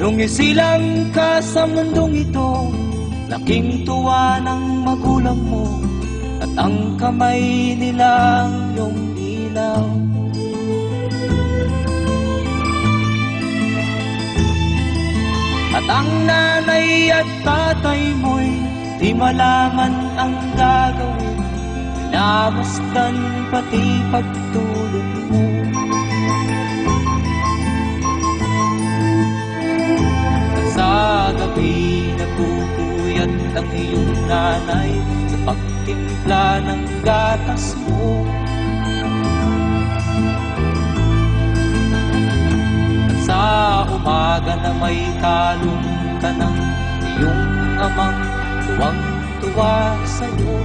Nung isilang ka sa mundong ito, laking tuwa ng magulang mo, at ang kamay nilang iyong ilaw. At ang nanay at tatay mo'y di malaman ang gagawin, pinamasdan pati pagtulog mo. Sa gabi nagpupuyat ang iyong nanay sa pagtimpla ng gatas mo. At sa umaga na may kalong ka ng iyong amang tuwang-tuwa sa'yo.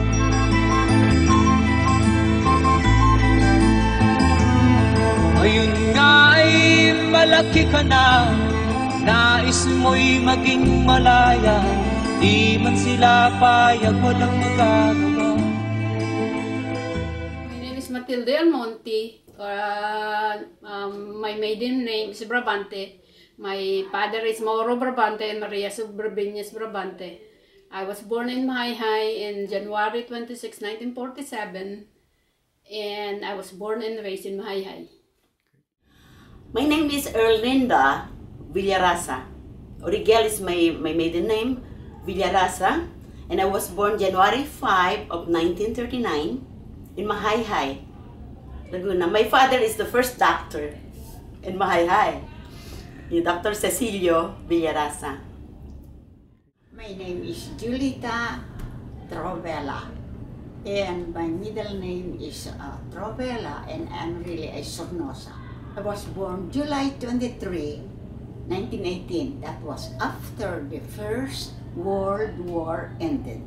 Ngayon nga ay malaki ka na, nais mo'y maging malaya, di man sila payag, walang magagawa. My name is Matilde Almonte. My maiden name is Brabante. My father is Mauro Brabante and Maria Subrebeñez Brabante. I was born in Majayjay in January 26, 1947, and I was born and raised in Majayjay. My name is Erlinda Villarasa. Origel is my maiden name, Villarasa, and I was born January 5 of 1939 in Majayjay, Laguna. My father is the first doctor in Majayjay, Dr. Cecilio Villarasa. My name is Julita Trovella, and my middle name is Trovella, and I'm really a Sornosa. I was born July 23, 1918. That was after the First World War ended.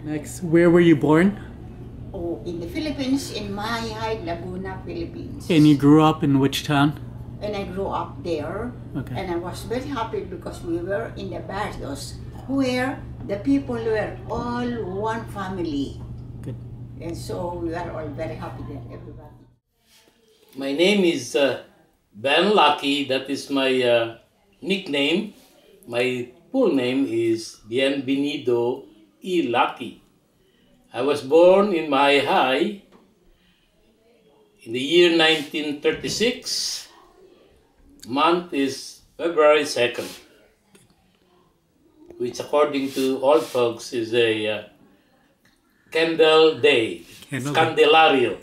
Next, where were you born? Oh, in the Philippines, in Majayjay, Laguna, Philippines. And you grew up in which town? And I grew up there. Okay. And I was very happy because we were in the barrios where the people were all one family. Good. And so we were all very happy there, everybody. My name is Ben Lucky. That is my nickname. My full name is Bienvenido y Lucky. I was born in Majayjay in the year 1936. Month is February 2nd, which according to old folks is a candle day. Candle day. Candelario.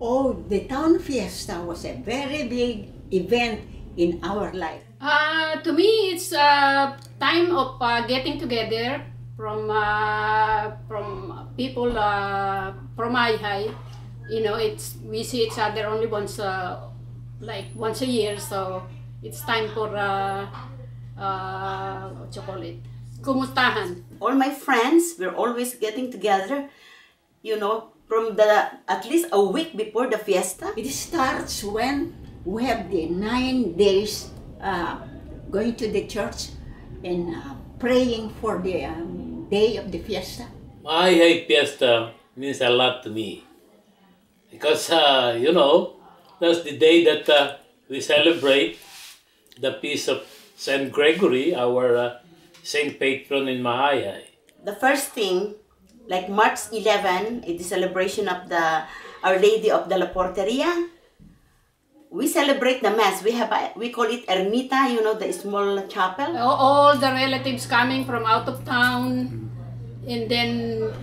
Oh, the town fiesta was a very big event in our life. To me, it's a time of getting together from people from Majayjay. You know, we see each other only once, like once a year. So it's time for what you call it, kumustahan. All my friends, we're always getting together, you know, from at least a week before the fiesta. It starts when we have the 9 days going to the church and praying for the day of the fiesta. Majayjay Fiesta means a lot to me because, you know, that's the day that we celebrate the feast of Saint Gregory, our saint patron in Majayjay. The first thing, like March 11, is the celebration of Our Lady of the La Porteria. We celebrate the Mass. We call it Ermita, you know, the small chapel. All the relatives coming from out of town, and then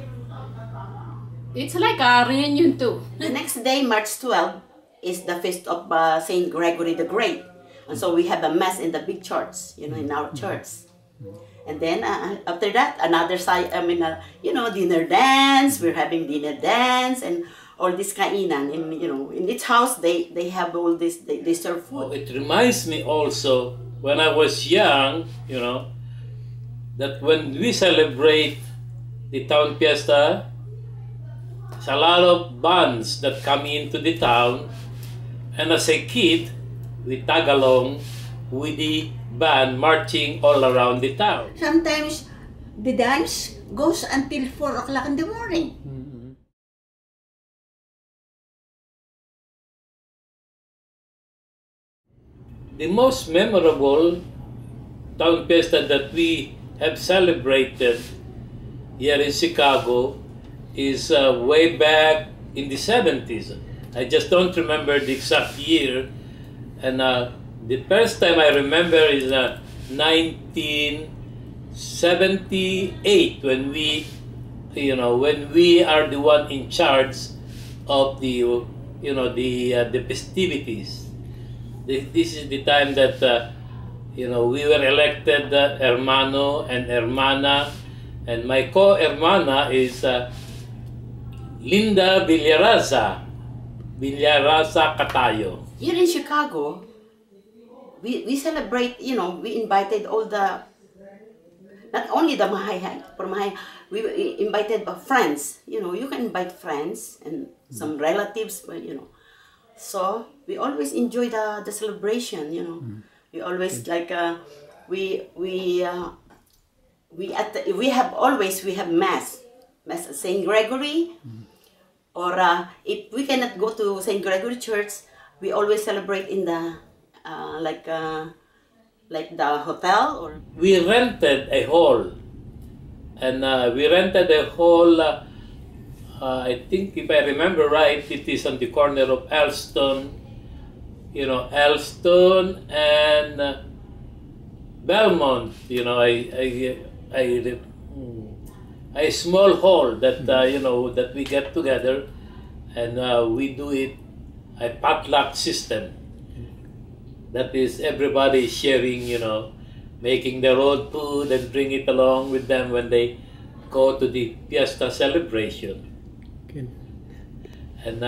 it's like a reunion too. The next day, March 12, is the feast of Saint Gregory the Great. And so we have a Mass in the big church, you know, in our church. And then after that, another side, you know, dinner dance. We're having dinner dance and all this kainan. In, you know, in each house, they have all this, they serve food. Oh, it reminds me also, when I was young, you know, that when we celebrate the town fiesta, there's a lot of bands that come into the town. And as a kid, we tag along with the band marching all around the town. Sometimes the dance goes until 4 o'clock in the morning. the most memorable town fiesta that we have celebrated here in Chicago is way back in the 70s. I just don't remember the exact year. And the first time I remember is 1978, when we, when we are the one in charge of the, the festivities. This is the time that, we were elected hermano and hermana, and my co-hermana is Linda Villaraza Catayo. Here in Chicago, we celebrate, we invited all the, not only the Mahayjay, we invited friends. You can invite friends and some relatives, but so we always enjoy the celebration. We always like we have mass at Saint Gregory, or if we cannot go to Saint Gregory Church, we always celebrate in the like the hotel. Or we rented a hall, and we rented a hall. I think, if I remember right, it is on the corner of Elston, Elston and Belmont. A small hall that that we get together, and we do it a potluck system. That is, everybody sharing, making their own food and bring it along with them when they go to the Fiesta celebration. Good. And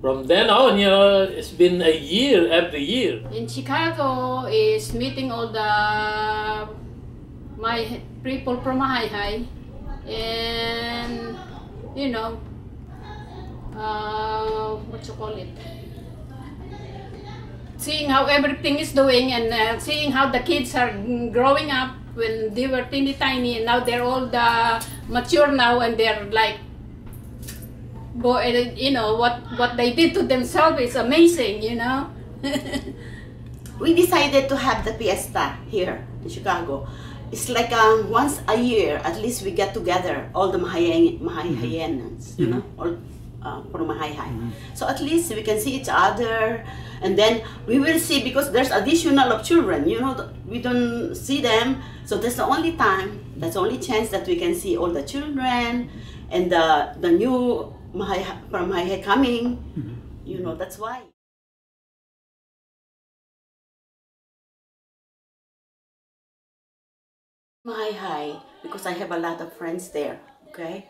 from then on, it's been a year every year. In Chicago is meeting all the my people from Majayjay, and what you call it, seeing how everything is doing, and seeing how the kids are growing up. When they were teeny tiny, and now they're all mature now, and they're like, what they did to themselves is amazing. we decided to have the fiesta here in Chicago. It's like once a year, at least we get together, all the Mahayjayans, all from Majayjay. So at least we can see each other, and then we will see, because there's additional of children, we don't see them, so that's the only time, that's the only chance that we can see all the children, and the new from Majayjay coming, that's why. Majayjay, because I have a lot of friends there, okay?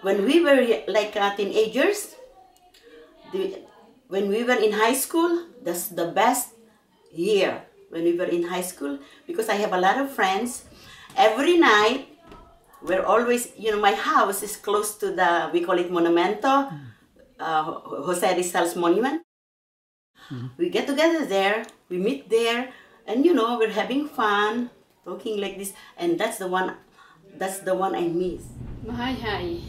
When we were like teenagers, when we were in high school, that's the best year when we were in high school, because I have a lot of friends. Every night, we're always, my house is close to we call it Monumento, Jose Rizal's monument. We get together there, we meet there, and we're having fun, talking like this, and that's the one I miss. Majayjay.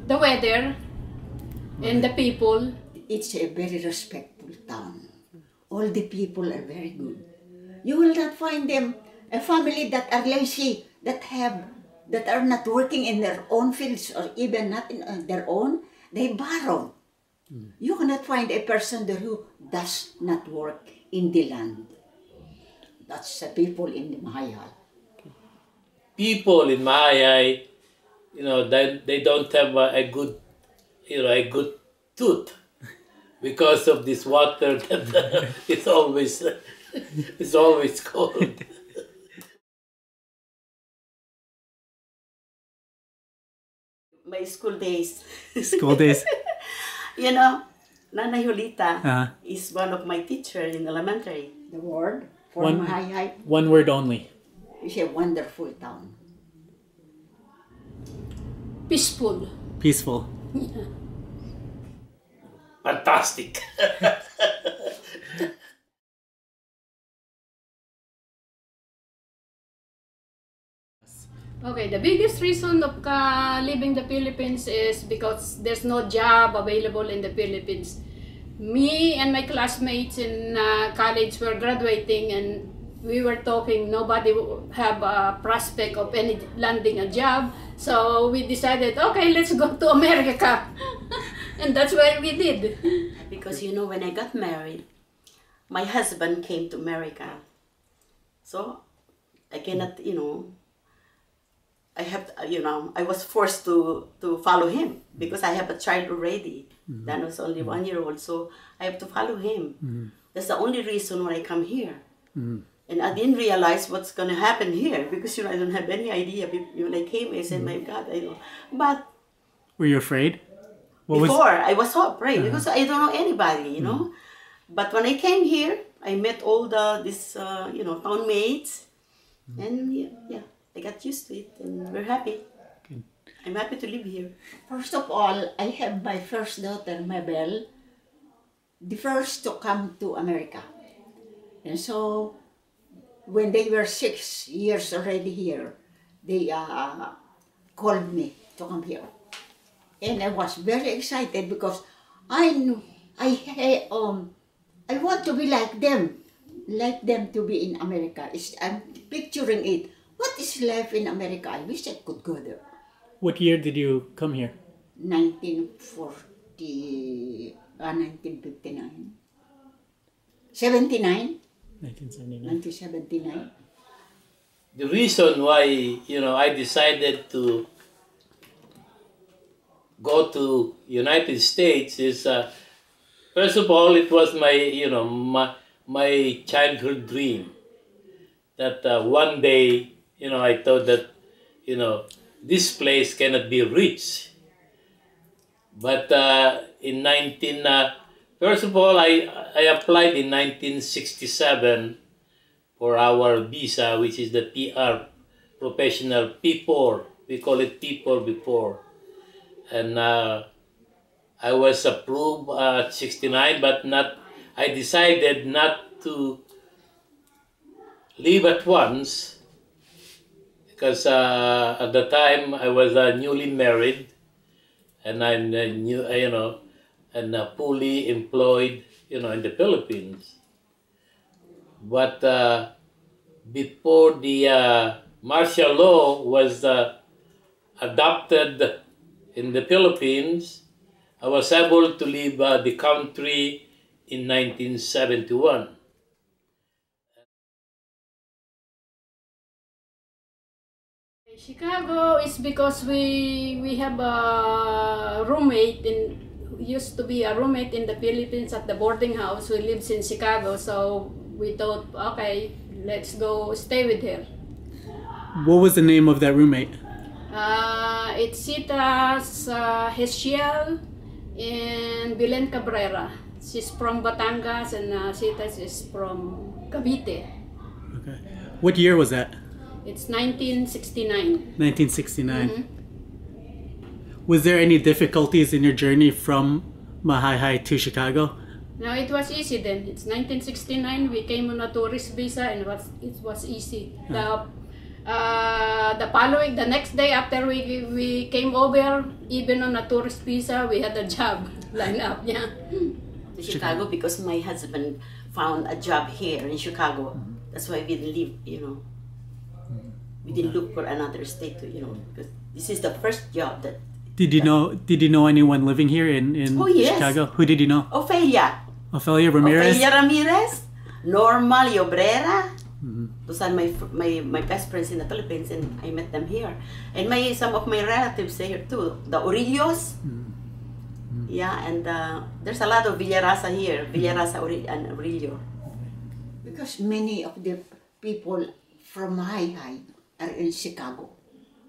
The weather and the people. It's a very respectful town. All the people are very good. You will not find them a family that are lazy, that are not working in their own fields, or even not in their own. They borrow. You cannot find a person there who does not work in the land. That's the people in the Majayjay. People in Majayjay, they don't have a good tooth because of this water that it's always cold. My school days. School days. Nana Julita is one of my teachers in elementary. The word for Majayjay One word only. is a wonderful town. Peaceful. Peaceful. Fantastic. Okay, the biggest reason of leaving the Philippines is because there's no job available in the Philippines. me and my classmates in college were graduating, and we were talking. Nobody have a prospect of any landing a job, so we decided, okay, let's go to America, and that's what we did. Because you know, when I got married, my husband came to America, so I cannot, you know, I have, you know, I was forced to follow him because I have a child already. Dan was only 1 year old, so I have to follow him. That's the only reason why I come here. And I didn't realize what's going to happen here because, you know, I don't have any idea. When I came, I said, my God, I know. But Were you afraid? I was so afraid because I don't know anybody, you know. But when I came here, I met all these you know, town mates, and yeah, I got used to it, and we're happy. Good. I'm happy to live here. First of all, I have my first daughter, Mabel, the first to come to America. And so, when they were 6 years already here, they called me to come here. And I was very excited because I knew, I want to be like them to be in America. I'm picturing it. What is life in America? I wish I could go there. What year did you come here? 1959. 79? 1979. 1979. The reason why, you know, I decided to go to United States is, first of all, it was my, you know, my childhood dream that one day, you know, I thought that, you know, this place cannot be reached. But first of all, I applied in 1967 for our visa, which is the PR, professional P4. We call it P4 before. And I was approved at 69, but I decided not to leave at once because at the time I was newly married, and I'm you know, and fully employed, you know, in the Philippines. But before the martial law was adopted in the Philippines, I was able to leave the country in 1971. Chicago is because we have a roommate used to be a roommate in the Philippines at the boarding house who lives in Chicago, so we thought, okay, let's go stay with her. What was the name of that roommate? It's Sita's Heshiel and Belen Cabrera. She's from Batangas, and Sita's is from Cavite. Okay. What year was that? It's 1969. 1969. Was there any difficulties in your journey from Majayjay to Chicago? No, it was easy then. It's 1969. We came on a tourist visa, and it was easy. The next day after we came over, even on a tourist visa, we had a job lined up. Yeah. To Chicago because my husband found a job here in Chicago. That's why we didn't leave, you know. We didn't look for another state to, you know, because this is the first job that. Did you know anyone living here in Oh, yes. Chicago? Who did you know? Ophelia Ramirez? Ramirez, Norma Llobrera. Those are my best friends in the Philippines, and I met them here. And some of my relatives are here too. The Orillos. Yeah, and there's a lot of Villarasa here. Villarasa and Orillo. Because many of the people from Majayjay are in Chicago.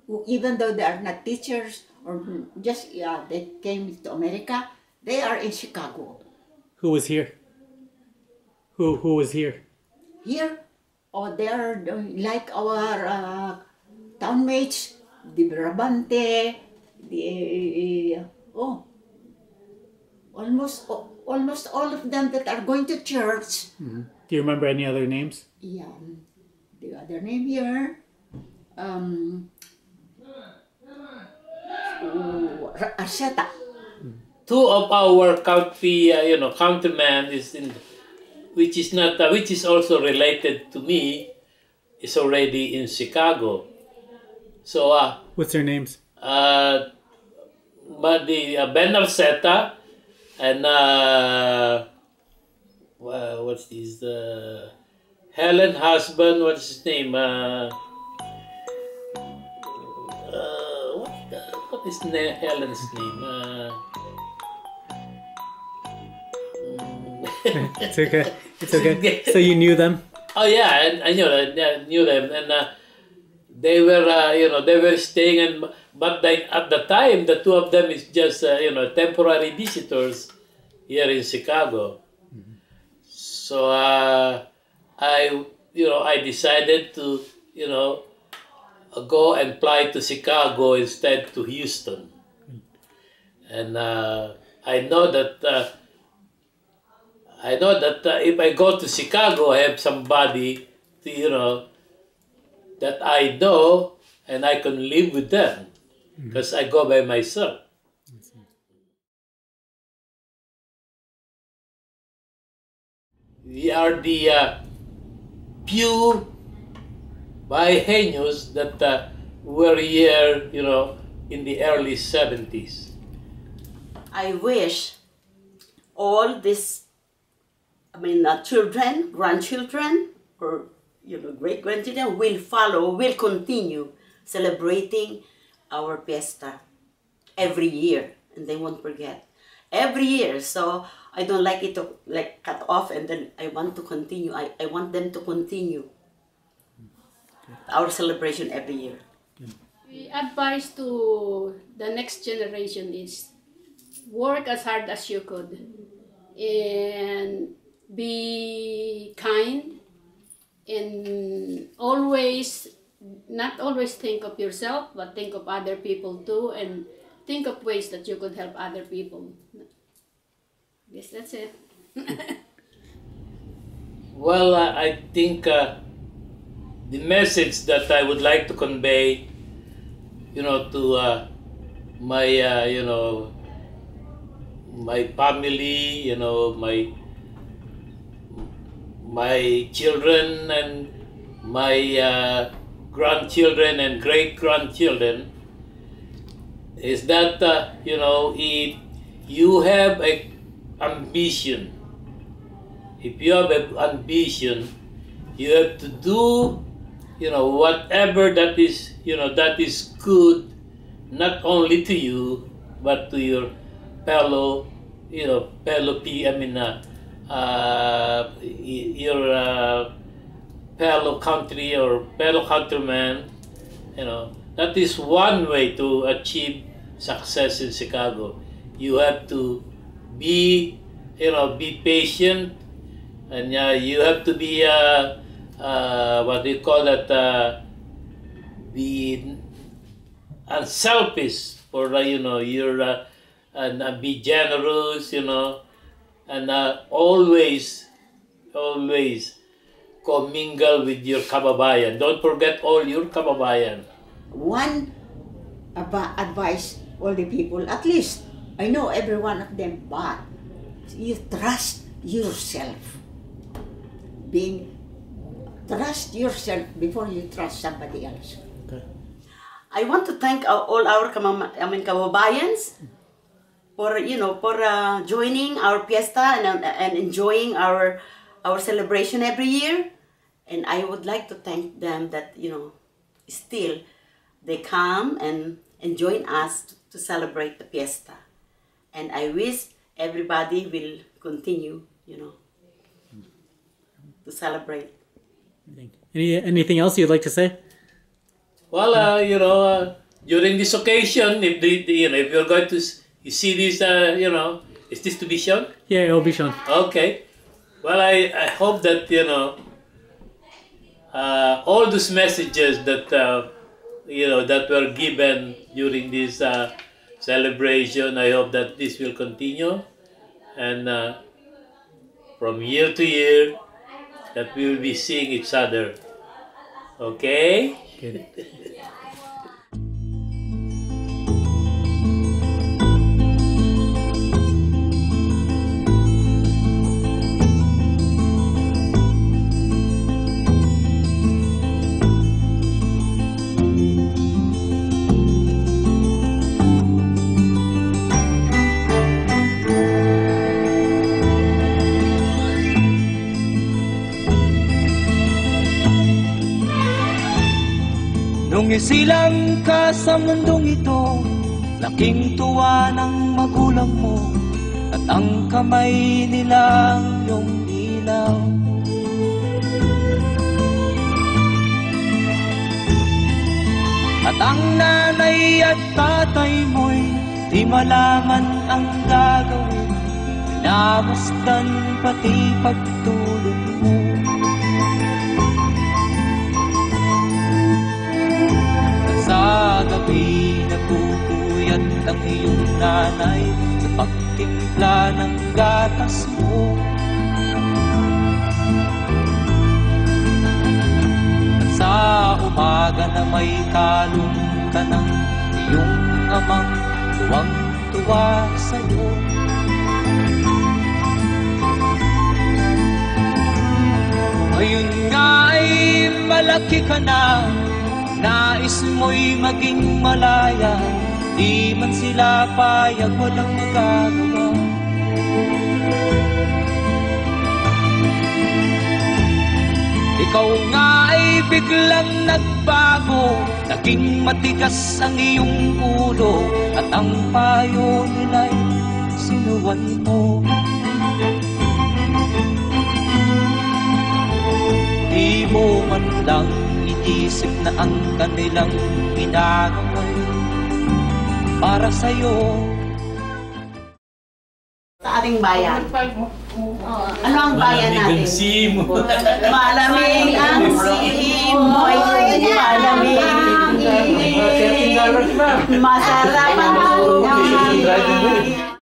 Who, even though they are not teachers or just they came to America, they are in Chicago. Who was here? Who was here? Here, they are like our town mates, the Brabante, almost all of them that are going to church. Do you remember any other names? Yeah, the other name here, Arceta. two of our country, countrymen is in, which is not, which is also related to me, is already in Chicago. So, What's their names? but the Ben Arceta and what's this? Helen husband. What's his name? What is Helen's name? It's okay. It's okay. So you knew them? Oh yeah, I knew them, and they were, they were staying, and but at the time, the two of them is just, temporary visitors here in Chicago. Mm-hmm. So I decided to, go and fly to Chicago instead to Houston, and I know that. If I go to Chicago, I have somebody, that I know, and I can live with them, because I go by myself. We are the few Bajeños that were here, in the early 70s. I wish all these, children, grandchildren, or great-grandchildren will continue celebrating our Fiesta every year, and they won't forget. Every year, so I don't like it to cut off, and then I want to continue. I want them to continue our celebration every year. The advice to the next generation is work as hard as you could and be kind, and not always think of yourself, but think of other people too, and think of ways that you could help other people. I guess that's it. Well, I think the message that I would like to convey, to my, my family, my children and my grandchildren and great-grandchildren, is that, if you have a ambition, you have to do, whatever that is good, not only to you, but to your fellow your fellow country or fellow countrymen. That is one way to achieve success in Chicago. You have to be patient, and you have to be what do you call that? Be unselfish for your and be generous, and always commingle with your kababayan. Don't forget all your kababayan. One advice, all the people, at least I know every one of them, but you trust yourself. Trust yourself before you trust somebody else. Okay. I want to thank all our kababayans for joining our Fiesta and enjoying our celebration every year. And I would like to thank them that still they come and join us to celebrate the Fiesta. And I wish everybody will continue, to celebrate. Anything else you'd like to say? Well, during this occasion, if if you're going to see this, is this to be shown? Yeah, it'll be shown. Okay. Well, I hope that all those messages that that were given during this celebration, I hope that this will continue, and from year to year, that we will be seeing each other. Okay? Good. Sumisilang ka sa mundong ito, laking tuwa ng magulang mo, at ang kamay nilang iyong ilaw. At ang nanay at tatay mo'y di malaman ang gagawin, pinamasdan pati pagtulog mo. Sa gabi nagpupuyat ang iyong nanay sa pagtimpla ng gatas mo. At sa umaga na may talong ka ng iyong amang tuwang-tuwa sa'yo. Ngayon nga ay malaki ka na, nais mo'y maging malaya, di man sila payag, walang magagawa. Ikaw nga ay biglang nagbago, naging matigas ang iyong ulo, at ang payo nila'y sinuwan mo. Di mo man lang inisip na ang kanilang ginagaway para sa'yo. Sa ating bayan. Ano ang bayan natin? Malamig ang simoy, malamig ang simoy, masarap ang hangin.